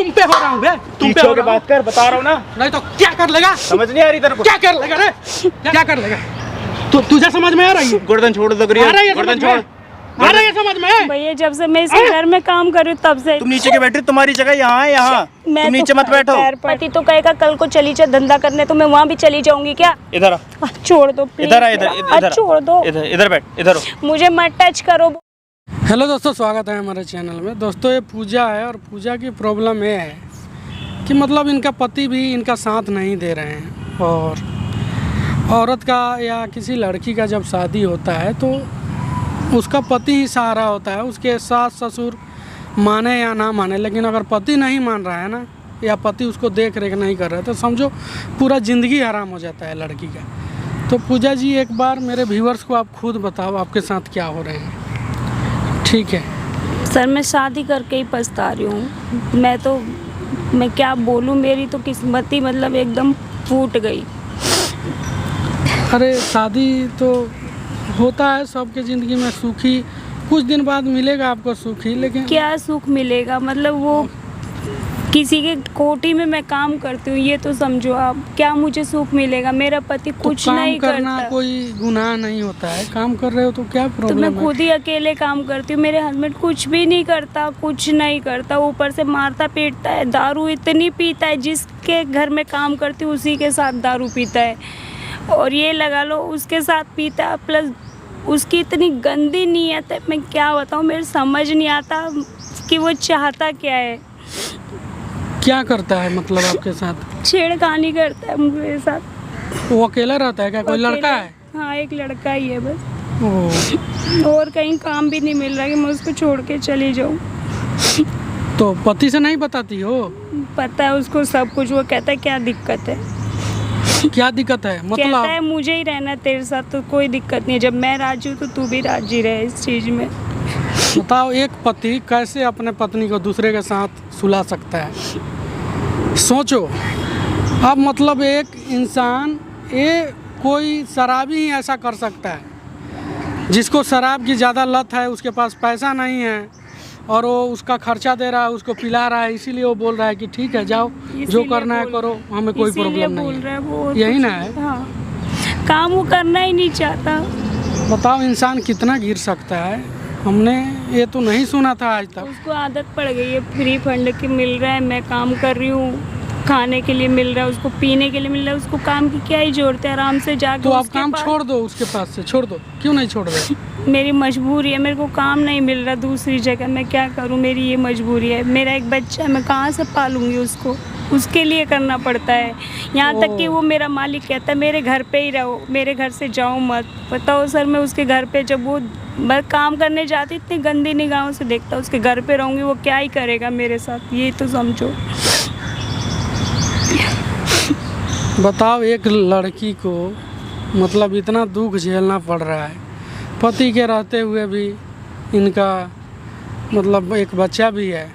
तुम पे हो रहा हूँ बे, तुम पे हो रहा बात कर, बता रहा हूँ ना। नहीं तो क्या कर लेगा? समझ नहीं आ रही तेरे को? क्या कर लेगा रे? क्या कर लेगा? तुझे समझ में आ रही है? गर्दन छोड़ दो, गर्दन छोड़। आ रही है समझ में? भैया जब से मैं इस घर में काम कर रही हूँ तब से तुम नीचे के बैठ रही, तुम्हारी जगह यहाँ है, यहाँ तुम नीचे मत बैठो। पति तो कहेगा कल को चली जा धंधा करने, तो मैं वहाँ भी चली जाऊंगी क्या? इधर आ, छोड़ दो प्लीज, इधर आ, इधर छोड़ दो, इधर बैठ, इधर हो। मुझे मत टच करो। हेलो दोस्तों, स्वागत है हमारे चैनल में। दोस्तों ये पूजा है और पूजा की प्रॉब्लम ये है कि मतलब इनका पति भी इनका साथ नहीं दे रहे हैं, और औरत का या किसी लड़की का जब शादी होता है तो उसका पति ही सहारा होता है। उसके सास ससुर माने या ना माने, लेकिन अगर पति नहीं मान रहा है ना, या पति उसको देख रेख नहीं कर रहा है, तो समझो पूरा ज़िंदगी हराम हो जाता है लड़की का। तो पूजा जी एक बार मेरे व्यूअर्स को आप खुद बताओ आपके साथ क्या हो रहे हैं। ठीक है सर, मैं शादी करके ही पछता रही हूँ। मैं क्या बोलूँ, मेरी तो किस्मत ही मतलब एकदम फूट गई। अरे शादी तो होता है सबके ज़िंदगी में, सुखी कुछ दिन बाद मिलेगा आपको सुखी, लेकिन क्या सुख मिलेगा? मतलब वो किसी के कोठी में मैं काम करती हूँ, ये तो समझो आप। क्या मुझे सुख मिलेगा? मेरा पति कुछ तो नहीं काम करना करता। कोई गुनाह नहीं होता है, काम कर रहे हो तो क्या तो प्रॉब्लम मैं है? खुद ही अकेले काम करती हूँ। मेरे हस्बैंड कुछ भी नहीं करता, कुछ नहीं करता, ऊपर से मारता पीटता है, दारू इतनी पीता है। जिसके घर में काम करती हूँ उसी के साथ दारू पीता है, और ये लगा लो उसके साथ पीता है, प्लस उसकी इतनी गंदी नीयत है। मैं क्या बताऊँ, मेरे समझ नहीं आता कि वो चाहता क्या है। क्या करता है मतलब आपके साथ? छेड़खानी करता है मेरे साथ। वो अकेला रहता है क्या? कोई लड़का है? हाँ, एक लड़का ही है बस। ओह, और कहीं काम भी नहीं मिल रहा कि मैं उसको छोड़ के चली जाऊँ। तो पति से नहीं बताती हो? पता है उसको सब कुछ। वो कहता है क्या दिक्कत है? क्या दिक्कत है कहता मतलब? है मुझे ही रहना तेरे साथ, तो कोई दिक्कत नहीं है। जब मैं राजी हूँ तो तू भी राजी रहे इस चीज़ में। बताओ एक पति कैसे अपने पत्नी को दूसरे के साथ सुला सकता है? सोचो। अब मतलब एक इंसान, ये कोई शराबी ही ऐसा कर सकता है, जिसको शराब की ज़्यादा लत है, उसके पास पैसा नहीं है और वो उसका खर्चा दे रहा है, उसको पिला रहा है, इसीलिए वो बोल रहा है कि ठीक है जाओ जो करना है करो, हमें कोई प्रॉब्लम नहीं है। वो यही ना है? हाँ, काम वो करना ही नहीं चाहता। बताओ इंसान कितना गिर सकता है। हमने ये तो नहीं सुना था आज तक। उसको आदत पड़ गई है, फ्री फंड की मिल रहा है, मैं काम कर रही हूँ, खाने के लिए मिल रहा है, उसको पीने के लिए मिल रहा है, उसको काम की क्या ही जरूरत है? आराम से जाके तो आप काम छोड़ दो, उसके पास से छोड़ दो। क्यों नहीं छोड़ रहे? मेरी मजबूरी है, मेरे को काम नहीं मिल रहा दूसरी जगह, मैं क्या करूं? मेरी ये मजबूरी है। मेरा एक बच्चा है, मैं कहाँ से पालूंगी उसको? उसके लिए करना पड़ता है। यहाँ तक कि वो मेरा मालिक कहता है मेरे घर पे ही रहो, मेरे घर से जाओ मत। बताओ सर, मैं उसके घर पे जब वो मैं काम करने जाती इतनी गंदी निगाहों से देखता, उसके घर पे रहूँगी, वो क्या ही करेगा मेरे साथ? ये तो समझो। बताओ एक लड़की को मतलब इतना दुख झेलना पड़ रहा है, पति के रहते हुए भी। इनका मतलब एक बच्चा भी है,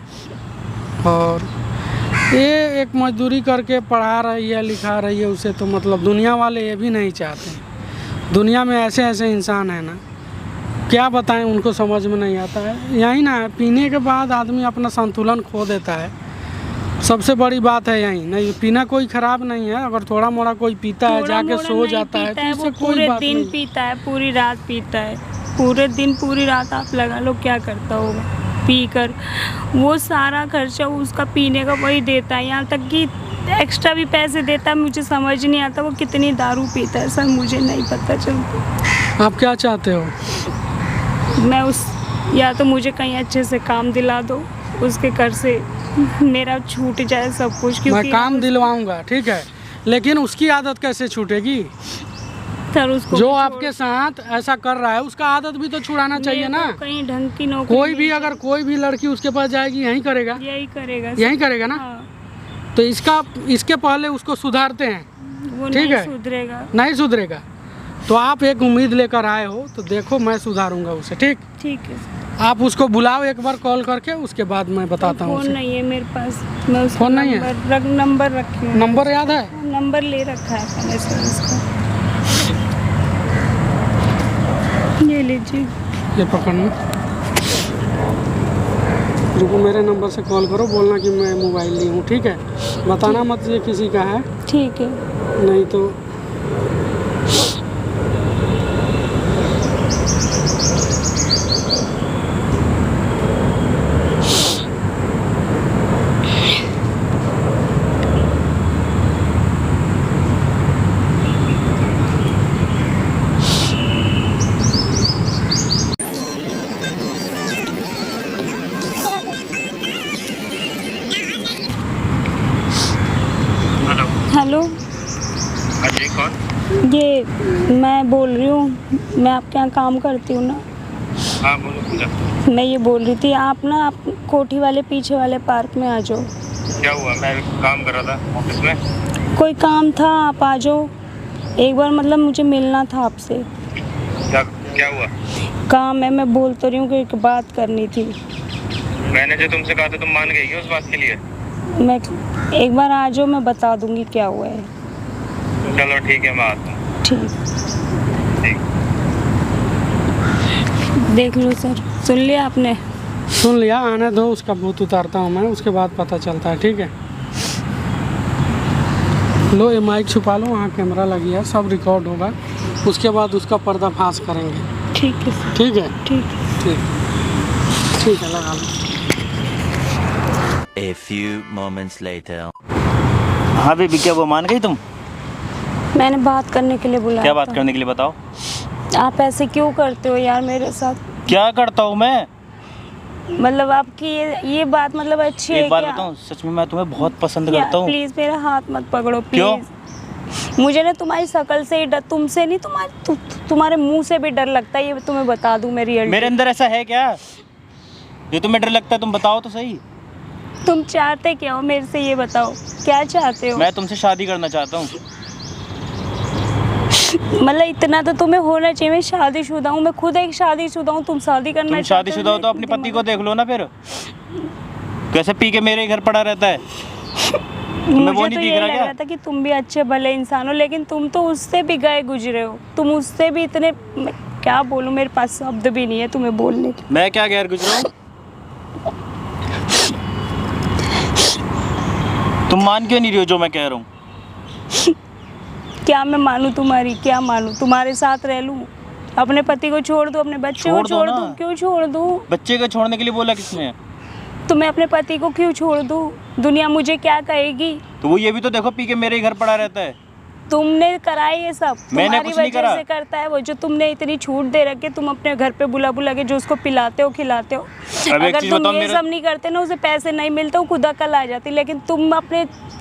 और ये एक मजदूरी करके पढ़ा रही है लिखा रही है उसे, तो मतलब दुनिया वाले ये भी नहीं चाहते। दुनिया में ऐसे ऐसे इंसान हैं ना, क्या बताएं, उनको समझ में नहीं आता है। यही ना है, पीने के बाद आदमी अपना संतुलन खो देता है। सबसे बड़ी बात है यही। नहीं, पीना कोई खराब नहीं है, अगर थोड़ा मोड़ा कोई पीता है जाके सो जाता है तो इससे कोई बात नहीं। पूरे दिन पीता है, पूरी रात पीता है, पूरे दिन पूरी रात आप लगा लो क्या करता होगा पी कर। वो सारा खर्चा उसका पीने का वही देता है, यहाँ तक कि एक्स्ट्रा भी पैसे देता है। मुझे समझ नहीं आता वो कितनी दारू पीता है सर, मुझे नहीं पता चलता। आप क्या चाहते हो? मैं या तो मुझे कहीं अच्छे से काम दिला दो, उसके घर से मेरा छूट जाए सब कुछ। क्योंकि मैं काम दिलवाऊंगा, ठीक है, लेकिन उसकी आदत कैसे छूटेगी? सर उसको जो आपके साथ ऐसा कर रहा है उसका आदत भी तो छुड़ाना चाहिए ना। कहीं ढंग की नौकरी कोई भी अगर कोई भी लड़की उसके पास जाएगी यही करेगा, यही करेगा ना। हाँ। तो इसके पहले उसको सुधारते हैं, वो ठीक है? सुधरेगा, नहीं सुधरेगा तो आप एक उम्मीद लेकर आए हो, तो देखो मैं सुधारूंगा उसे। ठीक है। आप उसको बुलाओ एक बार कॉल करके, उसके बाद मैं बताता हूँ। फोन नहीं है मेरे पास, मैं उसका फोन नहीं है? नंबर रखी हूँ। नंबर याद है? नंबर ले रखा है मैंने सर उसका। ये लीजिए, ये पकड़ना। रुको, मेरे नंबर से कॉल करो, बोलना कि मैं मोबाइल ली हूँ, ठीक है? बताना मत ये किसी का है, ठीक है। नहीं तो हेलो, हाँ जी, कौन? ये मैं बोल रही हूँ, मैं आपके यहाँ काम करती हूँ ना। हाँ बोलो पूजा। मैं ये बोल रही थी, आप ना आप कोठी वाले पीछे वाले पार्क में आ जाओ। क्या हुआ? मैं काम कर रहा था ऑफिस में। कोई काम था, आप आ जाओ एक बार, मतलब मुझे मिलना था आपसे। क्या हुआ? काम है, मैं बोल तो रही हूँ कि एक बात करनी थी। मैंने जो तुमसे कहा था तुम मान गई हो उस बात के लिए? मैं एक बार आ जाओ, मैं बता दूंगी क्या हुआ है। चलो ठीक है, मैं आता हूँ। ठीक, ठीक। देख लो सर, सुन लिया आपने? सुन लिया, आने दो, उसका भूत उतारता हूँ मैं, उसके बाद पता चलता है, ठीक है? लो ये माइक छुपा लो, वहाँ कैमरा लगी है, सब रिकॉर्ड होगा, उसके बाद उसका पर्दाफाश करेंगे। ठीक है सर। ठीक है? ठीक। ठीक, ठीक है, लगा लो। A few moments later. हाँ बेबी, क्या वो मान गई तुम? मैंने बात करने के लिए बुलाया क्या बात था। करने के लिए बताओ? आप ऐसे क्यों करते हो यार मेरे साथ? क्या करता हूँ मैं? मतलब आपकी ये बात मतलब अच्छी है एक बात क्या? बताऊँ, सच में मैं तुम्हें बहुत पसंद यार, करता हूँ। प्लीज मेरा हाथ मत पकड़ो क्यों? प्लीज। मुझे ना तुम्हारी शक्ल से ही डर, तुमसे नहीं, तुम्हारे मुंह से भी डर लगता है, ये तुम्हें बता दूं मेरी मेरे अंदर ऐसा है क्या जो तुम्हें डर लगता है? तुम बताओ तो सही। तुम चाहते क्या हो मेरे से, ये बताओ क्या चाहते हो? मैं तुमसे शादी करना चाहता हूँ। मतलब इतना तो तुम्हें होना चाहिए, मैं शादीशुदा हूँ, मैं खुद एक शादीशुदा हूँ, तुम शादी करना तुम चाहते हो? शादीशुदा हो तो अपने पति को देख लो ना फिर, कैसे पी के मेरे घर पड़ा रहता है। तुम्हें वो मुझे नहीं तो दिख यही रहा लग क्या? रहा था कि तुम भी अच्छे भले इंसान हो, लेकिन तुम तो उससे भी गए गुजरे हो, तुम उससे भी इतने, मैं क्या बोलूं, मेरे पास शब्द भी नहीं है तुम्हें बोलने के। मैं क्या गैर गुजरा हूँ? तुम मान क्यों नहीं रही हो जो मैं कह रहा हूँ? क्या मैं मानूं तुम्हारी, क्या मानूं, तुम्हारे साथ रह लूं, अपने पति को छोड़ दूं, अपने बच्चे को छोड़ दो छोड़ ना। दूं? क्यों छोड़ दूं? बच्चे को छोड़ने के लिए बोला किसने? तो मैं अपने पति को क्यों छोड़ दूं? दुनिया मुझे क्या कहेगी? तो वो ये भी तो देखो, पी के मेरे ही घर पड़ा रहता है। तुमने करा ये सब, मैंने तुम्हारी कुछ नहीं वजह करा। से करता है वो, जो तुमने इतनी छूट दे रखी, तुम अपने घर पे बुला बुला के जो उसको पिलाते हो खिलाते हो। अब एक अगर चीज़ तुम बताओ, ये मेरे- सब नहीं करते ना, उसे पैसे नहीं मिलते, वो खुद अकल आ जाती, लेकिन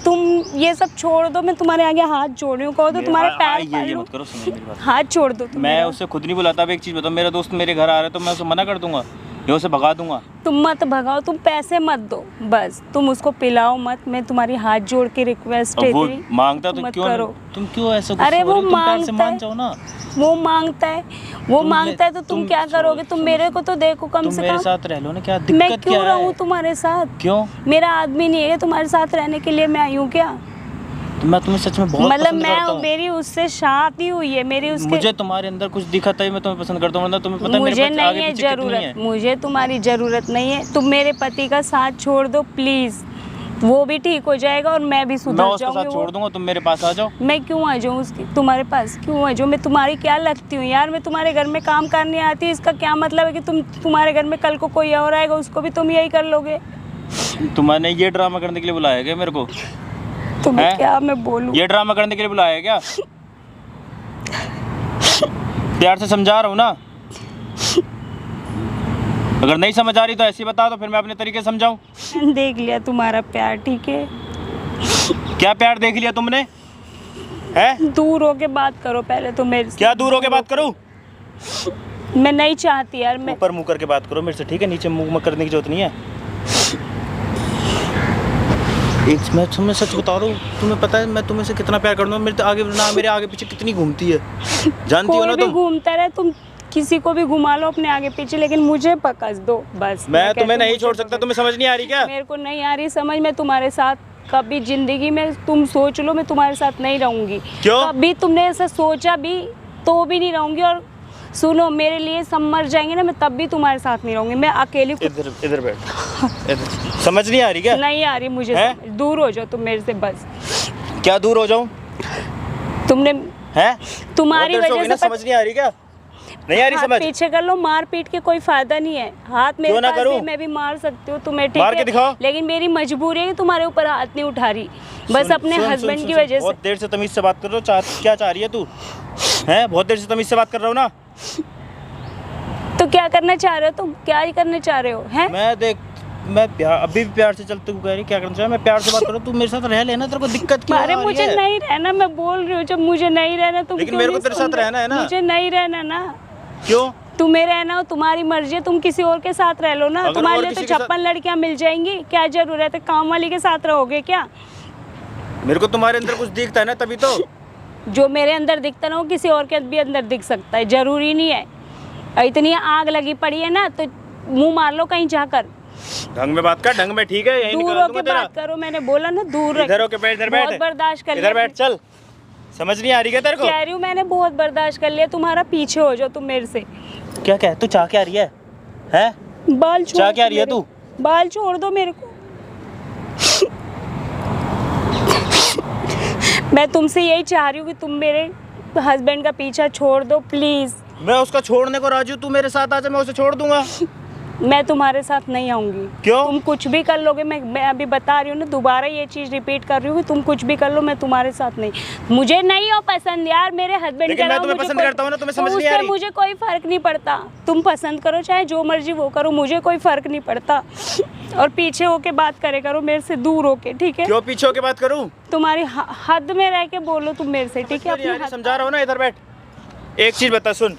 तुम ये सब छोड़ दो, मैं तुम्हारे आगे हाथ जोड़ रही हूँ, कहो तो तुम्हारे पैर ये पकड़ लूं। मत करो, सुनो मेरी बात। हाथ छोड़ दो तुम मैं मेरा। उससे खुद नहीं बुलाता। अब एक चीज़ बताओ, मेरा दोस्त मेरे घर आ रहा है तो मैं उसे मना कर दूंगा या उसे भगा दूंगा? तुम मत भगाओ, तुम पैसे मत दो, बस तुम उसको पिलाओ मत, मैं तुम्हारी हाथ जोड़ के रिक्वेस्ट है अब वो तेरी, मांगता तुम तो मत क्यों करो। तुम क्यों ऐसा गुस्सा अरे हो वो रही हो? तुम प्यार से मांगता मान है, जाओ ना। वो मांगता है, वो तुम मांगता है तो तुम क्या सुनो, करोगे? तुम सुनो, मेरे को तो देखो कम तुम से मेरे कम। साथ रह लो ना, क्या मैं दिक्कत क्यों क्या रहूं है? तुम्हारे साथ? क्यों? मेरा आदमी नहीं है तुम्हारे साथ रहने के लिए मैं आई हूँ क्या? तो मैं तुम्हें सच में बहुत मतलब पसंद करता हूँ। मेरी उससे शादी हुई है, मेरी उसके, मुझे तुम्हारे अंदर कुछ दिखा था, मैं तुम्हें पसंद करता हूँ, वरना तुम्हें पता है मेरे मुझे पास नहीं आगे है पीछे कितनी जरूरत, है। मुझे तुम्हारी जरूरत नहीं है, तुम मेरे पति का साथ छोड़ दो प्लीज, वो भी ठीक हो जाएगा और मैं भी मैं सुधर उसका जाऊंगी। साथ छोड़ दूंगा, तुम मेरे पास आ जाओ। मैं क्यों आ जाऊँ उसकी तुम्हारे पास, क्यों आ जाऊँ? मैं तुम्हारी क्या लगती हूँ यार? मैं तुम्हारे घर में काम करने आती हूँ, इसका क्या मतलब है कि तुम्हारे घर में कल को कोई और आएगा, उसको भी तुम यही कर लोगे? तुम्हारे ये ड्रामा करने के लिए बुलाया क्या मेरे को? तुम्हें हैं? क्या मैं बोलूँ? ये ड्रामा करने के लिए बुलाया क्या? प्यार से समझा रहा हूँ ना। अगर नहीं समझ आ रही तो ऐसे ही बता दो, फिर मैं अपने तरीके से समझाऊं। देख लिया तुम्हारा प्यार, ठीक है? क्या प्यार देख लिया तुमने? है? दूर होके बात करो पहले तो मेरे से। क्या दूर होके बात करूं? मैं नहीं चाहती यार, मैं ऊपर मुंह करके बात करो मेरे से, ठीक है? नीचे मुंह करने की जरूरत नहीं है। एक मैं तुम्हें सच बता रहा हूँ, तुम्हें पता है मैं तुम्हें से कितना प्यार करता हूँ। मेरे आगे पीछे कितनी घूमती है, जानती हो कोई ना भी तुम? घूमता रहे, तुम किसी को भी घुमा लो अपने आगे पीछे, लेकिन मुझे पकड़ दो बस। मैं कहती तुम्हें हूँ, नहीं मुझे छोड़ पकड़ सकता। दो। तुम्हें समझ नहीं आ रही क्या? मेरे को नहीं आ रही समझ, मैं तुम्हारे साथ कभी जिंदगी में, तुम सोच लो, मैं तुम्हारे साथ नहीं रहूंगी। क्यों? कभी तुमने ऐसा सोचा भी तो भी नहीं रहूंगी। और सुनो, मेरे लिए सब मर जाएंगे ना, मैं तब भी तुम्हारे साथ नहीं रहूंगी, मैं अकेली। इधर बैठ। समझ नहीं आ रही क्या? नहीं आ रही मुझे हैं? समझ। दूर हो जाओ तुम मेरे से बस। क्या दूर हो जाऊं? तुमने हैं? तुम्हारी बहुत देर से हो वजह गई ना, से समझ नहीं आ रही क्या? नहीं आ रही हाथ समझ? पीछे कर लो, मार पीट के कोई फायदा नहीं है। हाथ मेरे क्यों ना पास करूं? है, मैं भी मार सकती हूँ तुम्हें, ठीक मार के है? दिखाओ। लेकिन मेरी मजबूरी है कि तुम्हारे ऊपर हाथ नहीं उठा रही, बस सुन, अपने सुन, हस्बैंड सुन, की सुन, वजह से। बहुत देर से तमीज से बात कर रहे हो। क्या चाह रही है तू? हैं? बहुत देर से तमीज से बात कर रहा हूँ ना। तो क्या करना चाह रहे हो तुम? क्या ही करना चाह रहे हो? हैं? मैं प्यार, अभी भी प्यार से चलते हुए कह रही क्या करना चाहिए? मैं प्यार से बात करूँ, तू मेरे साथ रह लेना, तेरे को दिक्कत क्यों आ अरे रही मुझे है? नहीं रहना, मैं बोल रही हूँ, जब मुझे नहीं रहना तुम लेकिन क्यों मेरे को नहीं तेरे साथ सुन रहे? रहना है ना। मुझे नहीं रहना ना। क्यों? तुम्हें रहना हो, तुम्हारी मर्जी है, तुम किसी और के साथ रह लो ना। अगर तुम्हारे और लिए तो किसी के साथ- 56 लड़कियां मिल जाएंगी, क्या जरूरत है काम वाली के साथ रहोगे क्या? मेरे को तुम्हारे अंदर कुछ दिखता है ना, तभी तो। जो मेरे अंदर दिखता ना वो किसी और के भी अंदर दिख सकता है, जरूरी नहीं है। और इतनी आग लगी पड़ी है ना, तो मुंह मार लो कहीं जाकर। ढंग में बात कर, ढंग में, ठीक है? यही दूर निकाल होके दूंगा तेरा। बात करो, मैंने बोला ना दूर रख। इधर होके बैठ, इधर बैठ। बहुत बर्दाश्त कर इधर बैठ, लिया। चल। समझ नहीं आ रही क्या तेरे को? कह रही हूँ मैंने बहुत बर्दाश्त कर लिया, तुम्हारा पीछे हो जाओ तुम मेरे से। क्या तू चाह क्या रही है? हैं? बाल छोड़ चाह क्या दो रही है मेरे। तू? बाल छोड़ दो मेरे को। मैं तुमसे यही चाह रही हूँ कि तुम मेरे हस्बैंड का पीछा छोड़ दो प्लीज। मैं उसका छोड़ने को राजी हूँ, तू मेरे साथ आ जा, मैं उसे छोड़ दूंगा। मैं तुम्हारे साथ नहीं आऊंगी। क्यों? तुम कुछ भी कर लोगे, मैं अभी बता रही हूँ ना, दोबारा ये चीज रिपीट कर रही हूँ कि तुम कुछ भी कर लो, मैं तुम्हारे साथ नहीं। मुझे नहीं हो पसंद यार, मेरे हस्बैंड लेकिन मैं तुम्हें पसंद करता हूँ ना, तुम्हें समझ नहीं आ रही? मुझे कोई फर्क नहीं पड़ता, तुम पसंद करो चाहे जो मर्जी वो करो, मुझे कोई फर्क नहीं पड़ता। और पीछे होके बात करे करो मेरे से, दूर होके, ठीक है? क्यों पीछे होके बात करूँ? तुम्हारी हद में रह के बोलो तुम मेरे से, ठीक है? अपनी हद- समझा रहा हूँ ना, इधर बैठ। एक चीज बता, सुन।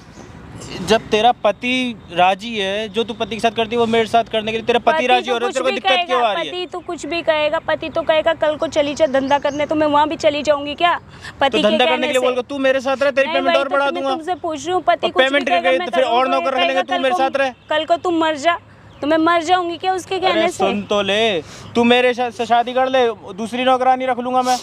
जब तेरा पति राजी है, जो तू पति के साथ करती है वो मेरे साथ करने के लिए, तेरा पति राजी तो हो रहा है, कुछ तेरे को भी दिक्कत क्यों आ कहेगा, रही है? पति तो कुछ भी कहेगा, पति तो कहेगा कल को चली जा धंधा करने, तो मैं वहाँ भी चली जाऊंगी क्या? पति तो के धंधा करने कहने के लिए से? बोल, तू मेरे साथ रह, तेरी नहीं, पेमेंट वही और तो बढ़ा मैं दूंगा। तुमसे पूछ रही हूँ, पति और कुछ भी पेमेंट कहेगा, करके मैं तो फिर करूँगी, और नौकर रख लेंगे, कहेगा तू कल मेरे को- साथ रह। कल को तुम मर जा तो मैं मर जाऊंगी क्या उसके कहने अरे से? सुन तो ले, तू मेरे से शादी कर ले, दूसरी नौकरानी रख लूंगा मैं।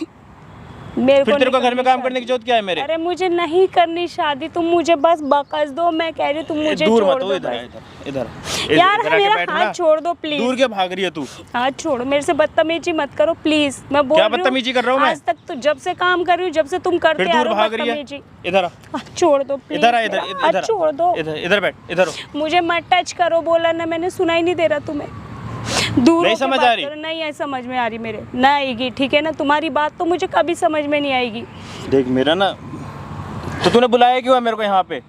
मेरे फिर तेरे को नहीं घर में करनी काम करने की जरूरत क्या है मेरे? अरे मुझे नहीं करनी शादी, तुम मुझे बस बकस दो, मैं कह रही हूँ तुम मुझे दूर छोड़ मत दो हो, इधर बस। इधर यार इधर आके मेरा बैठ ना। हाथ छोड़ दो प्लीज। दूर क्या भाग रही है तू? हाथ छोड़ो, मेरे से बदतमीजी मत करो प्लीज, मैं बोल क्या रही हूँ। बदतमीजी कर रहा हूँ मैं? आज तक तो जब से काम कर रही हूँ, जब से तुम करते फिर आ दूर रहे हो भाग रही है। बदतमीजी। इधर आ, हाथ छोड़ दो प्लीज, इधर आ, इधर मेरा हाथ छोड़ दो। इधर बैठ, इधर हो। मुझे मत टच करो, बोला ना मैंने, सुनाई नहीं दे रहा तुम्हें? दूर नहीं होके समझ बात आ रही? करो। नहीं है समझ में आ रही मेरे, ना आएगी, ठीक है ना? तुम्हारी बात तो मुझे कभी समझ में नहीं आएगी। देख मेरा ना, तो तूने बुलाया क्यों है मेरे को यहाँ पे?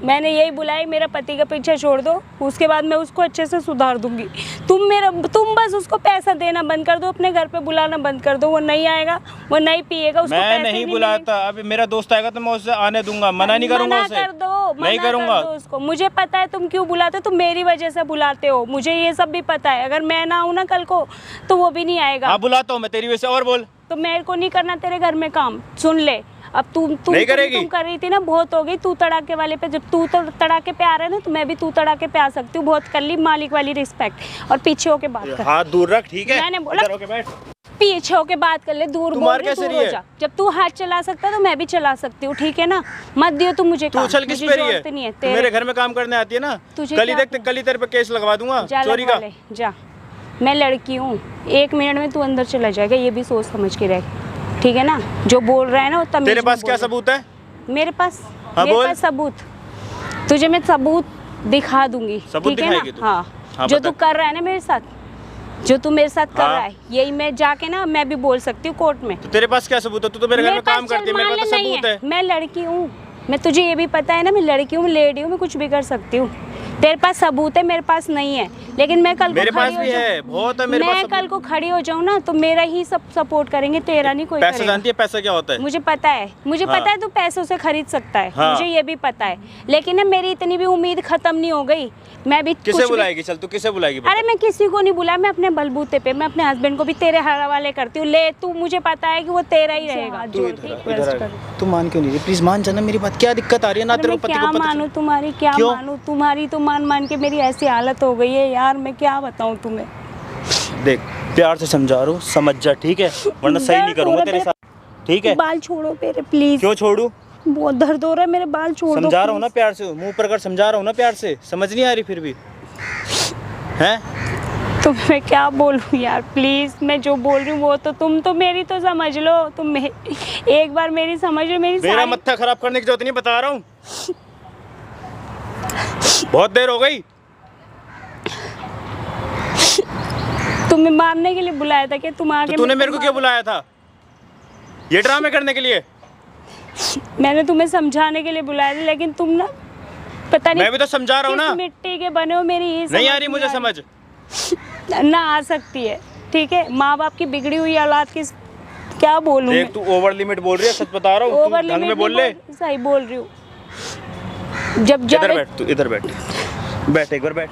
मैंने यही बुलाई, मेरा पति का पीछा छोड़ दो, उसके बाद मैं उसको अच्छे से सुधार दूंगी। तुम बस उसको पैसा देना बंद कर दो, अपने घर पे बुलाना बंद कर दो, वो नहीं आएगा, वो नहीं पिएगा, उसको मैं पैसे नहीं भी बुलाता, अभी मेरा दोस्त आएगा तो मैं उससे आने दूंगा, मना नहीं करूंगा मना उसे। कर दो, नहीं मना करूंगा। कर दो उसको। मुझे पता है तुम क्यों बुलाते हो, तुम मेरी वजह से बुलाते हो, मुझे ये सब भी पता है। अगर मैं ना आऊँ ना कल को तो वो भी नहीं आएगा। हाँ बुलाता हूँ मैं तेरी वजह से, और बोल। तो मेरे को नहीं करना तेरे घर में काम, सुन ले। अब नहीं करेगी? तुम कर रही थी ना, बहुत हो गई तू तड़ाके वाले पे। जब तू तड़ाके पे आ रहा है ना, तो मैं भी तू तड़ाके पे आ सकती हूँ। बहुत कर ली मालिक वाली रिस्पेक्ट, और पीछे होके बात कर। हाथ दूर रख, ठीक है? मैंने बोला- इधर होके बैठ। पीछे होके बात कर ले, दूर तू बोल मार रही, कैसे दूर रही हो है? जा। जब तू हाथ चला सकता है तो मैं भी चला सकती हूँ, ठीक है ना? मत दियो तू मुझे तू काम, उछल किस मुझे पे रही जरूरत नहीं है है? तू मेरे घर में काम करने आती है ना, तुझे कल ही क्या देख, कल ही तेरे पे केस लगवा दूंगा जा चोरी लगवा का। ले, जा। मैं लड़की हूँ, 1 मिनट में तू अंदर चला जाएगा, ये भी सोच समझ के रह, ठीक है ना? जो बोल रहा है ना वो तमीज तेरे में पास क्या बोलो। सबूत है? मेरे पास हाँ, मेरे बोल। पास सबूत, तुझे मैं सबूत दिखा दूंगी, सबूत ठीक है दिखाएगी ना? तू? हाँ, हाँ, जो बता। तू कर रहा है ना मेरे साथ, जो तू मेरे साथ कर हाँ। रहा है, यही मैं जाके ना मैं भी बोल सकती हूँ कोर्ट में। तो तेरे पास क्या सबूत है? तू तो मेरे घर में पास काम चल, करती है, मेरे मान पास ले तो नहीं सबूत है। मैं लड़की हूँ, मैं तुझे ये भी पता है ना, मैं लड़की हूँ, मैं लेडी हूँ, मैं कुछ भी कर सकती हूँ। तेरे पास सबूत है, मेरे पास नहीं है, लेकिन मैं कल को मेरे खड़ी पास हो भी जाऊं- है, बहुत है मेरे पास मैं सबूत। कल को खड़ी हो जाऊँ ना तो मेरा ही सब सपोर्ट करेंगे, तेरा नहीं कोई पैसा करेगा। जानती है पैसा क्या होता है? मुझे पता है, मुझे हाँ। पता है तू पैसों से खरीद सकता है, हाँ। मुझे ये भी पता है, लेकिन ना मेरी इतनी भी उम्मीद खत्म नहीं हो गई। मैं भी किसे कुछ भी- बुलाएगी? चल तू किसे बुलाएगी बता। अरे मैं किसी को नहीं बुलाया, मैं अपने बलबूते पे, मैं अपने हस्बैंड को भी तेरे हवाले करती हूँ। ले तू, मुझे पता है कि वो तेरा ही रहेगा। तू इधर आ। तू मान क्यों नहीं रही? प्लीज मान जाना मेरी बात, क्या दिक्कत आ रही है ना? अरे तेरे मैं को पति क्या को पता मानूं तुम्हारी, क्या क्यों? मानूं तुम्हारी? तो मान के मेरी ऐसी हालत हो गई है यार, मैं क्या बताऊं तुम्हें। देख प्यार से समझा रहा हूँ, समझ जा, ठीक है? वरना सही नहीं दर्द करूंगा हो तेरे रहा साथ, ठीक है? बाल छोड़ो मेरे प्लीज, क्यों छोड़ू? बहुत दर्द हो रहा है, मेरे बाल छोड़ दो समझा रहा हूँ ना please। प्यार से, मुंह पर कर समझा रहा हूँ ना प्यार से, समझ नहीं आ रही फिर भी? हैं? तो मैं क्या बोलूँ यार, प्लीज़ मैं जो बोल रही हूँ वो तो तुम तो मेरी तो समझ लो, एक बार मेरी समझ लो। मेरा मत्था खराब करने की जरूरत नहीं, बता रहा हूँ। बहुत देर हो गई। तुम्हें मारने के लिए बुलाया था कि तुम आगे? तो तूने मेरे को क्यों बुलाया था? ये ड्रामे करने के लिए? मैंने तुम्हें समझाने के लिए बुलाया था, लेकिन तुम ना पता नहीं। मैं भी तो समझा रहा हूँ ना। मिट्टी के बने हो, मेरी ये नहीं आ रही मुझे समझ। ना आ सकती है, ठीक है। माँ बाप की बिगड़ी हुई औलाद की क्या बोलूं? देख तू ओवर लिमिट बोल रही है, सच बता रहा हूँ। ओवर ढंग में बोल ले। सही बोल रही हूँ। जब इधर बैठ, तू इधर बैठ, बैठ एक बार बैठ,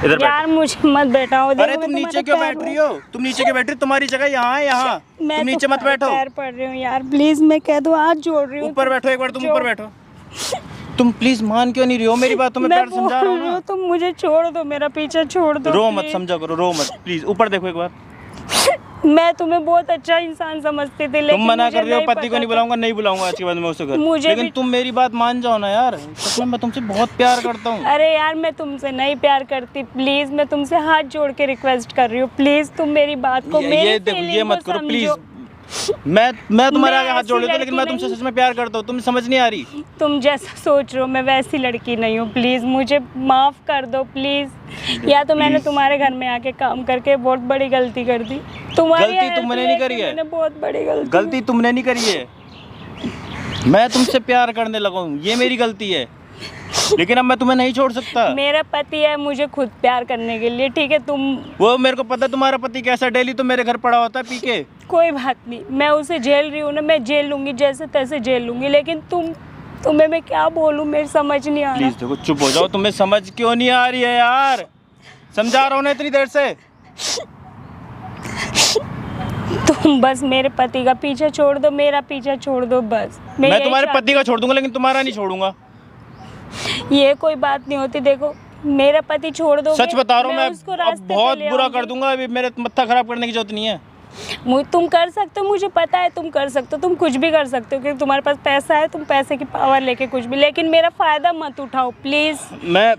इधर बैठ। यार मुझे मत बैठाओ। अरे तुम नीचे क्यों बैठ रही हो? तुम नीचे क्यों बैठ रही हो? तुम्हारी जगह यहाँ है, यहाँ। तुम नीचे मत बैठो। पैर पड़ रही हूँ यार, प्लीज मैं कह दूँ, हाथ जोड़ रही हूँ। ऊपर बैठो एक बार, तुम ऊपर बैठो। तुम प्लीज मान क्यों नहीं रही हो मेरी बात? तुम्हें प्यार समझा रहा हूँ ना। तुम मुझे छोड़ दो, मेरा पीछा छोड़ दो। रो मत, समझा करो, रो मत प्लीज। ऊपर देखो एक बार। मैं तुम्हें बहुत अच्छा इंसान समझती थी, लेकिन तुम मना मुझे कर रहे हो, नहीं पति को पता नहीं था। बुलाऊंगा, नहीं बुलाऊंगा आज के बाद मैं उससे घर। मुझे लेकिन भी- तुम मेरी बात मान जाओ ना यार, सच में मैं तुमसे बहुत प्यार करता हूँ। अरे यार मैं तुमसे नहीं प्यार करती, प्लीज मैं तुमसे हाथ जोड़ के रिक्वेस्ट कर रही हूँ, प्लीज तुम मेरी बात को, मेरी ये देखो, feeling ये को मत करो प्लीज। समझो। मैं तुम्हारे आगे हाथ ऐसी जोड़ लेता हूँ, लेकिन मैं लड़की तुमसे नहीं। सच में प्यार करता हूँ। तुम समझ नहीं आ रही। तुम जैसा सोच रहे हो मैं वैसी लड़की नहीं हूँ, प्लीज मुझे माफ कर दो प्लीज। या तो मैंने तुम्हारे घर में आके काम करके बहुत बड़ी गलती कर दी। तुम्हारी गलती help तुमने नहीं लेके करी है। मैंने बहुत बड़ी गलती तुमने नहीं करी है, मैं तुमसे प्यार करने लगा हूँ, ये मेरी गलती है। लेकिन अब मैं तुम्हें नहीं छोड़ सकता। मेरा पति है मुझे खुद प्यार करने के लिए, ठीक है। तुम वो मेरे को पता है तुम्हारा पति कैसा, डेली तो मेरे घर पड़ा होता है पी के। कोई बात नहीं, मैं उसे झेल रही हूँ ना, मैं झेल लूंगी, जैसे तैसे झेल लूंगी। लेकिन तुम्हें मैं क्या बोलूँ, मेरी समझ नहीं आ रहा। प्लीज देखो, चुप हो जाओ। तुम्हें समझ क्यों नहीं आ रही है यार? समझा रहा हूँ ना इतनी देर से। तुम बस मेरे पति का पीछा छोड़ दो, मेरा पीछा छोड़ दो बस। मैं तुम्हारे पति का छोड़ दूंगा, लेकिन तुम्हारा नहीं छोड़ूंगा। ये कोई बात नहीं होती। देखो मेरा पति छोड़ दो, सच बता रहा हूँ मैं, उसको अब रास्ते पे बहुत ले बुरा आऊंगी। कर दूंगा। अभी मेरे मत्था खराब करने की जरूरत नहीं है। तुम कर सकते हो, मुझे पता है तुम कर सकते हो, तुम कुछ भी कर सकते हो क्योंकि तुम्हारे पास पैसा है, तुम पैसे की पावर लेके कुछ भी। लेकिन मेरा फायदा मत उठाओ प्लीज। मैं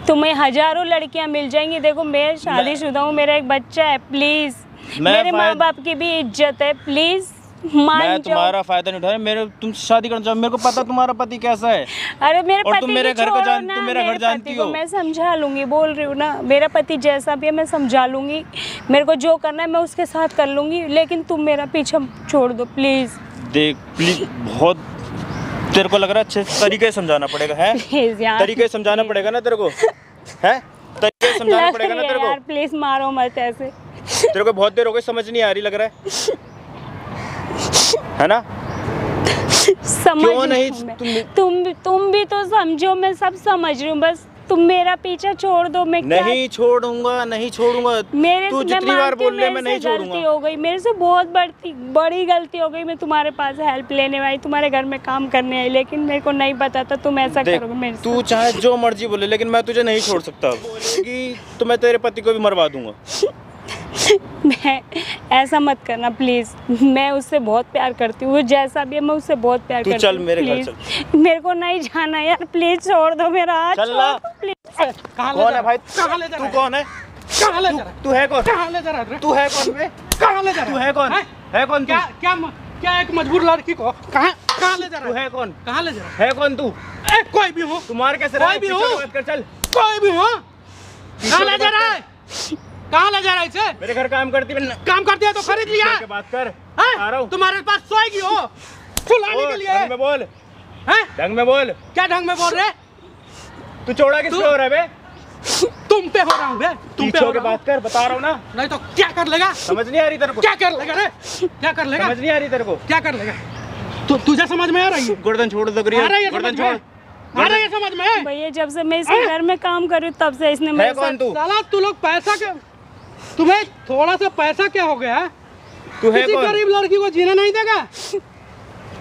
तुम्हें हजारों लड़कियां मिल जाएंगी। देखो मैं शादीशुदा हूँ, मेरा एक बच्चा है, प्लीज मेरे माँ बाप की भी इज्जत है, प्लीज मान मैं जाओ। तुम्हारा फायदा नहीं उठा रहा। मेरे तुमसे शादी करना चाहूँ, मेरे को पता तुम्हारा पति कैसा है। अरे मेरे और पति तुम मेरे को घर को छोड़ो तुम ना, मेरा घर मेरे जानती पति को हो। मैं समझा लूंगी, बोल रही हूँ ना। मेरा पति जैसा भी है मैं समझा लूंगी, मेरे को जो करना है मैं उसके साथ कर लूंगी। लेकिन तुम मेरा पीछा छोड़ दो प्लीज। देख प्लीज, बहुत तेरे को लग रहा है अच्छे तरीके से समझाना पड़ेगा, है? प्लीज यार, तरीके से समझाना पड़ेगा ना तेरे को, है? तरीके से समझाना पड़ेगा ना तेरे यार को। प्लीज मारो मत ऐसे। तेरे को बहुत देर हो गई, समझ नहीं आ रही लग रहा है ना? समझ क्यों नहीं? रही हूँ मैं। तुम भी तो समझो, मैं सब समझ रही हूँ, बस तुम मेरा पीछा छोड़ दो। मैं क्या नहीं छोड़ूंगा, नहीं छोड़ूंगा। मेरे तू से जितनी मैं बार मानती बोल हूँ, ले, मेरे मैं नहीं से गलती छोड़ूंगा। हो गई, मेरे से बहुत बड़ी गलती हो गई। मैं तुम्हारे पास हेल्प लेने आई, तुम्हारे घर में काम करने आई, लेकिन मेरे को नहीं पता था तुम ऐसा देख, करोगे मेरे तू साथ। चाहे जो मर्जी बोले, लेकिन मैं तुझे नहीं छोड़ सकता। बोलेगी तो मैं तेरे पति को भी मरवा दूंगा। मैं ऐसा मत करना प्लीज। मैं उससे बहुत प्यार करती हूँ, वो जैसा भी है मैं उससे बहुत प्यार तू करती हूँ। चल मेरे घर प्लीज मेरे को नहीं जाना यार, प्लीज छोड़ दो मेरा हाथ, चल छोड़ ना। दो प्लीज। कौन है भाई? कहाँ ले जा तू रहा है? कौन है? कहाँ ले जा रहा है? तू है कौन? कहाँ ले जा रहा है? तू है कौन बे? कहाँ ले जा रहा तू है कौन? हैं? है कौन तू? क्या एक मजबूर लड़की को कहाँ ले जा तू रहा है? है कौन? कहाँ ले जा रहा है कौन तू? है? कोई भी हो, तुम्हारे कैसे कोई रहा है? भी पीछे हो। की बात कर, चल। कोई भी हो, पीछे कहाँ की ले जा बात रहा कर। है? कहाँ ले जा रहा है इसे? मेरे घर काम करती है, काम करती है तो खरीद लिया पीछे की बात कर। हैं? आ रहा हूँ। तुम्हारे पास सोएगी हो फुलाने के लिए ढंग में बोल, हैं? ढंग में बोल। क्या ढंग में बोल रहे? तू चौड़ा किस पे हो रहा है बे? तुम पे हो रहा हूँ बे, तुम पे पीछे हो के रहा हूँ। बात कर, बता रहा हूँ ना। नहीं तो क्या कर लेगा? समझ नहीं आ रही तेरे को? क्या कर लेगा रे? क्या कर लेगा? समझ नहीं आ रही तेरे को? क्या कर लेगा? तुझे समझ में आ रही है? गर्दन छोड़ दो, आ रही है गर्दन समझ छोड़। में? आ रही है समझ में? भैया जब से मैं इसके घर में काम कर रही हूँ तब से इसने है मेरे कौन साथ तू? साला तू लोग पैसा के, तुम्हें थोड़ा सा पैसा क्या हो गया है? तू है किसी कौन? गरीब लड़की को जीने नहीं देगा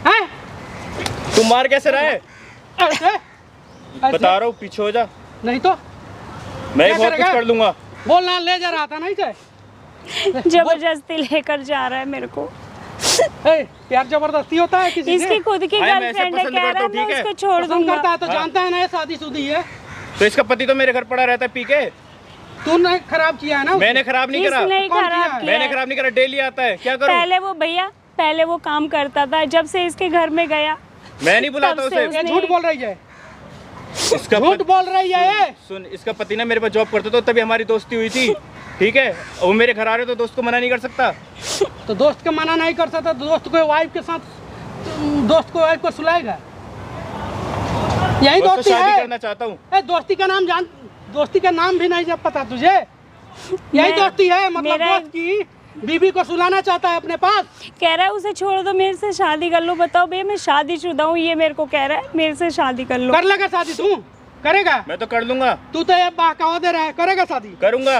हैं? तू मार कैसे रहा है? ऐसे? ऐसे? बता रहा हूँ, पीछे हो जा, नहीं तो मैं क्या बहुत कुछ करेगा? कर दूंगा। बोलना ले जा रहा था नहीं थे? जबरदस्ती लेकर जा रहा है मेरे को। ए, प्यार जबरदस्ती होता है किसी इसकी से? खुद की भाई, मैं इसे गर्लफ्रेंड है, पसंद कह करता रहा है हूँ, मैं ठीक है? उसको छोड़ पसंद करता दूंगा। है तो हाँ। जानता है ना ये शादीशुदी है। तो इसका पति तो मेरे घर पड़ा रहता है पी के। तूने खराब किया है ना। मैंने खराब नहीं करा। इसने कौन खराब किया है? किया मैंने है। खराब नहीं करा, डेली आता है, क्या करूं? पहले वो काम करता था, जब से इसके घर में गया मैं नहीं बुलाता तब से उसे। ये झूठ बोल रही है, इसका झूठ बोल रही है ये। सुन, इसका पति ना मेरे पास जॉब करता था, तभी हमारी दोस्ती हुई थी, ठीक है। वो मेरे घर आ रहे तो दोस्त को मना नहीं कर सकता। तो दोस्त को मना नहीं कर सकता, दोस्त को वाइफ के साथ, दोस्त को वाइफ को सुलाएगा, यही दोस्त दोस्ती शादी है। करना चाहता हूँ। ए, दोस्ती का नाम जान, दोस्ती का नाम भी नहीं जब पता तुझे, यही दोस्ती है। मतलब मेरा- दोस्त की बीवी को सुलाना चाहता है अपने पास। कह रहा है उसे छोड़ दो, मेरे से शादी कर लो। बताओ भैया, मैं शादीशुदा हूँ, ये मेरे को कह रहा है मेरे से शादी कर लो। कर लेगा शादी, तू करेगा? मैं तो कर लूंगा, तू तो ये बहकावा दे रहा है, करेगा शादी? करूंगा,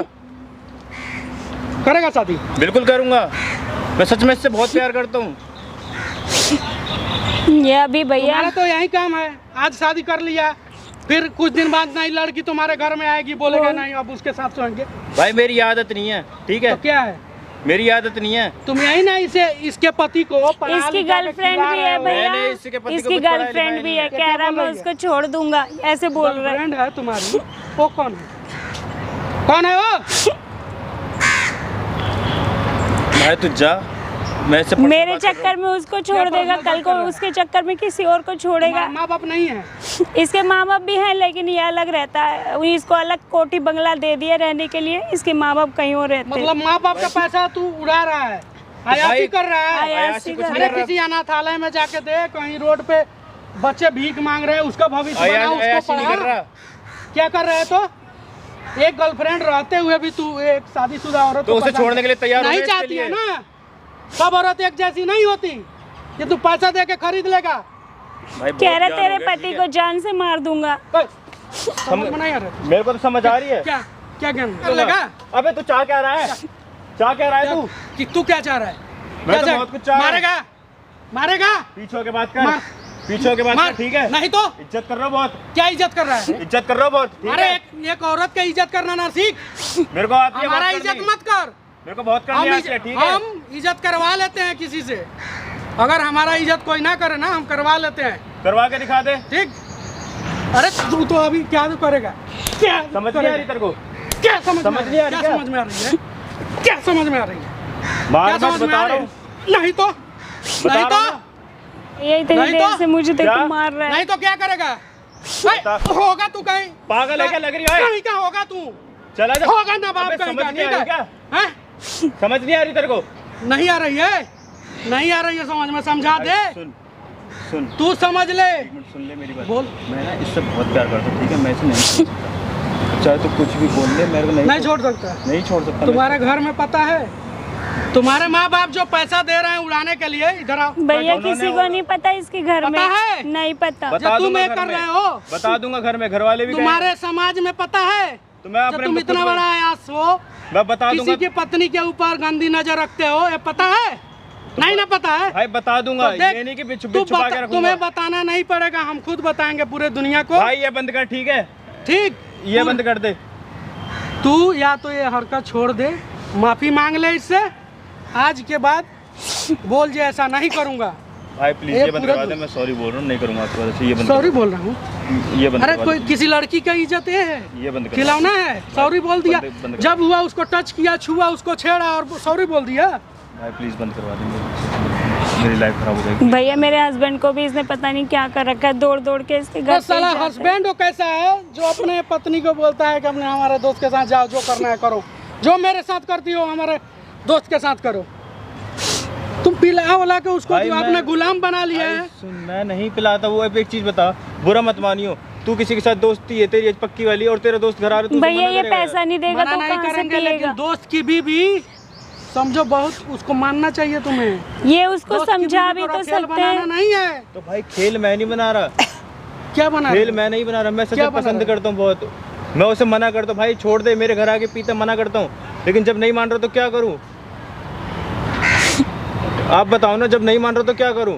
करेगा शादी? बिल्कुल करूंगा। मैं सच में इससे बहुत प्यार करता हूँ। ये अभी भैया तुम्हारा तो यही काम है, आज शादी कर लिया, फिर कुछ दिन बाद नई लड़की तुम्हारे घर में आएगी, बोलेगा नहीं अब उसके साथ सोएंगे। भाई मेरी आदत नहीं है, ठीक है, तो क्या है, मेरी आदत नहीं है। तुम यही ना इसे, इसके पति को पढ़ा इसकी लिखा के गर्लफ्रेंड खिला भी रहे है हो। भैया, मैंने इसके पति को इसकी कुछ पढ़ाया गर्लफ्रेंड लिखाया भी नहीं है। है। कह क्या रहा बोल मैं रही है? उसको छोड़ दूंगा, ऐसे बोल रहा है। गर्लफ्रेंड है तुम्हारी? वो कौन है, कौन है वो? भाई तू जा, मैं इससे परसों मेरे बात कर रहा चक्कर में उसको छोड़ क्या देगा, परसों कल को बात कर रहा है? उसके चक्कर में किसी और को छोड़ेगा। माँ बाप नहीं है? इसके माँ बाप भी हैं, लेकिन ये अलग रहता है। इसको अलग कोठी बंगला दे दिया रहने के लिए, इसके माँ बाप कहीं और रहते हैं। मतलब माँ बाप का पैसा तू उड़ा रहा है, अयाशी कर रहा है। अयाशी कुछ कर नहीं अरे कर रहा। किसी अनाथालय में जाके दे, कहीं रोड पे बच्चे भीख मांग रहे हैं, उसका भविष्य बना, अयाशी उसको नहीं कर पढ़ा। रहा। क्या कर रहे हैं? तो एक गर्लफ्रेंड रहते हुए भी तू एक शादीशुदा औरत तो को उसे पसंद छोड़ने के लिए तैयार हो नहीं गए इसके चाहती है लिए। ना। सब औरत एक जैसी नहीं होती, ये तू पैसा दे के खरीद लेगा। भाई बहुत कह रहा प्यार हो तेरे गया, पति ठीक को है। जान से मार दूंगा। समझ में नहीं आ रहा मेरे को तो समझ आ रही है। क्या, क्या ज्ञान कर लेगा? अबे तू चाह क्या रहा है, चाह क्या रहा है तू? कि तू क्या चाह रहा है? मैं क्या तो चाह- बहुत कुछ चाह रहा हूं। मारेगा, मारेगा? पीछे होके बात कर, मार। पीछे होके बात मार। कर, ठीक है। नहीं तो इज्जत कर रहा हूं बहुत, क्या इज्जत कर रहा है? इज्जत कर रहा हूं बहुत, ठीक अरे है। एक औरत का इज्जत करना ना सीख, मेरे को आती है हमारा बात इज्जत करनी। मत कर। मेरे को बहुत करनी हम आती है, ठीक है। हम इज्जत करवा लेते हैं किसी से, अगर हमारा इज्जत कोई ना करे ना, हम करवा लेते हैं, करवा के दिखा दे। ठीक? अरे तू तो अभी क्या करेगा? क्या समझ नहीं आ रही तेरे को? क्या समझ समझ में नहीं आ रही क्या क्या? समझ में आ रही है? क्या समझ में आ रही है? मार क्या मत, समझ में बता आ रहा रही हूँ, है? नहीं तो, बता नहीं रहा हूँ तो, ना। ये इतनी नहीं देर तो? से मुझे तेरे क्या? को मार रहा है। नहीं तो क्या करेगा? बता। होगा तू कहीं पागल है क्या लग रही है? कहीं का होगा तू, चला जा। होगा ना बाप अबे कहीं समझ का, नहीं आ ठीक रही है? क्या? हैं? समझ नहीं आ रही तेरे को? नहीं आ रही है, नहीं आ रही है समझ में, समझा दे, सुन सुन, तू समझ ले। एक मिनट सुन ले मेरी बात। बोल। मैं ना इससे बहुत प्यार करता हूँ, ठीक है। मैं इसे नहीं छोड़ सकता, चाहे तो कुछ भी बोल ले, मेरे को नहीं छोड़ सकता। नहीं छोड़ सकता मैं। तुम्हारे घर में पता है, तुम्हारे माँ बाप जो पैसा दे रहे हैं उड़ाने के लिए, इधर आओ। भैया उन्होंने किसी को नहीं पता इसके घर में, पता है? नहीं पता। बता जो तुम दूंगा ये घर कर में। रहे हो, बता दूंगा घर में, घर वाले भी गए। तुम्हारे समाज में पता है, तो मैं जो अपने तुम खुद इतना को- बड़ा आयास हो, मैं बता किसी दूंगा की पत्नी के ऊपर गंदी नजर रखते हो, ये पता है? नहीं ना पता है? भाई, बता दूंगा। तो देख, ये नहीं कि तू छुपा के रखूंगा। तुम्हें बताना नहीं पड़ेगा, हम खुद बताएंगे पूरे दुनिया को। भाई ये बंद कर, ठीक है। ठीक, ये बंद कर दे। तू या तो ये हरकत छोड़ दे, माफी मांग ले इससे, आज के बाद बोल जे ऐसा नहीं करूंगा। भाई प्लीज ये ये बंद पूरा करवा दे, मैं सॉरी बोल रहा हूँ, नहीं करूंगा आपके वजह से। ये बंद सॉरी बोल रहा हूँ। करवा- ये बंद अरे करवा कोई दे। किसी लड़की का इज्जत ये है, ये बंद कर। खिलौना है, सॉरी बोल दिया। बंद कर। जब हुआ उसको टच किया, छुआ, उसको छेड़ा और सॉरी बोल दिया। भाई प्लीज बंद करवा दे, मेरी लाइफ खराब हो जाएगी। भैया मेरे हस्बैंड को भी इसने पता नहीं क्या कर रखा है, दौड़ दौड़ के इसके घर वो पे साला जाता है। हस्बैंड वो कैसा है जो अपने पत्नी को बोलता है कि अपने हमारे दोस्त के साथ जाओ, जो करना है करो, जो मेरे साथ करती हो हमारे दोस्त के साथ करो। तुम पिला उला के उसको भाई जो मैं- आपने गुलाम बना लिया है। सुन, मैं नहीं पिलाता। वो अब एक चीज बता, बुरा मत मानियो, तू किसी के साथ दोस्ती है तेरी पक्की वाली, और तेरा दोस्त घर आ रहा है, तू उसे भैया मना ये करेगा? पैसा नहीं देगा मना तो नहीं कहाँ से करेंगे, लेकिन पिएगा? दोस्त की बीवी समझो बहुत, उसको मानना चाहिए तुम्हें। ये उसको दोस्त की समझा बीवी भी को तो खेल सकते बनाना हैं। नहीं है। तो भाई खेल मैं नहीं बना रहा, क्या बना खेल रहे? मैं नहीं बना रहा। मैं सच क्या में बना पसंद रहा है? करता हूँ बहुत। मैं उसे मना करता हूँ, भाई छोड़ दे, मेरे घर आके पीता, मना करता हूँ। लेकिन जब नहीं मान रहा तो क्या करूँ? आप बताओ ना, जब नहीं मान रहा तो क्या करूँ?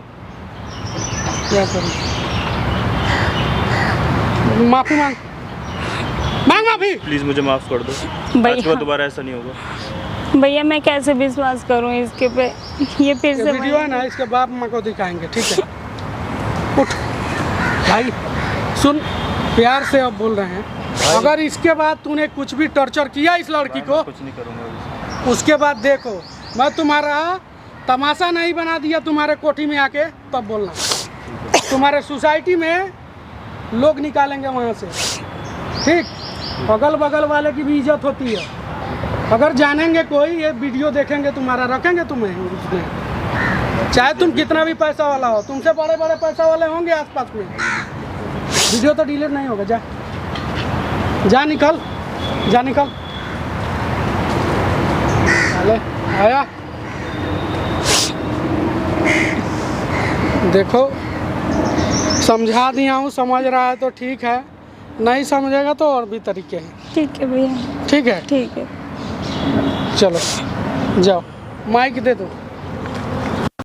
क्या करूं? माफी मांग, मांग माफी। प्लीज मुझे माफ कर दो, भैया। आज के बाद दोबारा ऐसा नहीं होगा। भैया मैं कैसे विश्वास करूं इसके पे? ये फिर ये से वीडियो है ना, इसके बाप माँ को दिखाएंगे, ठीक है? उठ भाई, सुन, प्यार से अब बोल रहे हैं, अगर इसके बाद तूने कुछ भी टॉर्चर किया इस लड़की को, कुछ नहीं करूँगा। उसके बाद देखो मैं तुम्हारा तमाशा नहीं बना दिया तुम्हारे कोठी में आके, तब बोलना। तुम्हारे सोसाइटी में लोग निकालेंगे वहाँ से, ठीक। अगल बगल वाले की भी इज्जत होती है। अगर जानेंगे कोई ये वीडियो देखेंगे तुम्हारा, रखेंगे तुम्हें उसमें, चाहे तुम कितना भी पैसा वाला हो। तुमसे बड़े बड़े पैसा वाले होंगे आसपास में, वीडियो तो डिलीट नहीं होगा। जा जा निकल, जा निकल। अरे आया, देखो समझा दिया हूँ, समझ रहा है तो ठीक है, नहीं समझेगा तो और भी तरीके हैं। ठीक है भैया, ठीक है, ठीक है। चलो जाओ, माइक दे दो।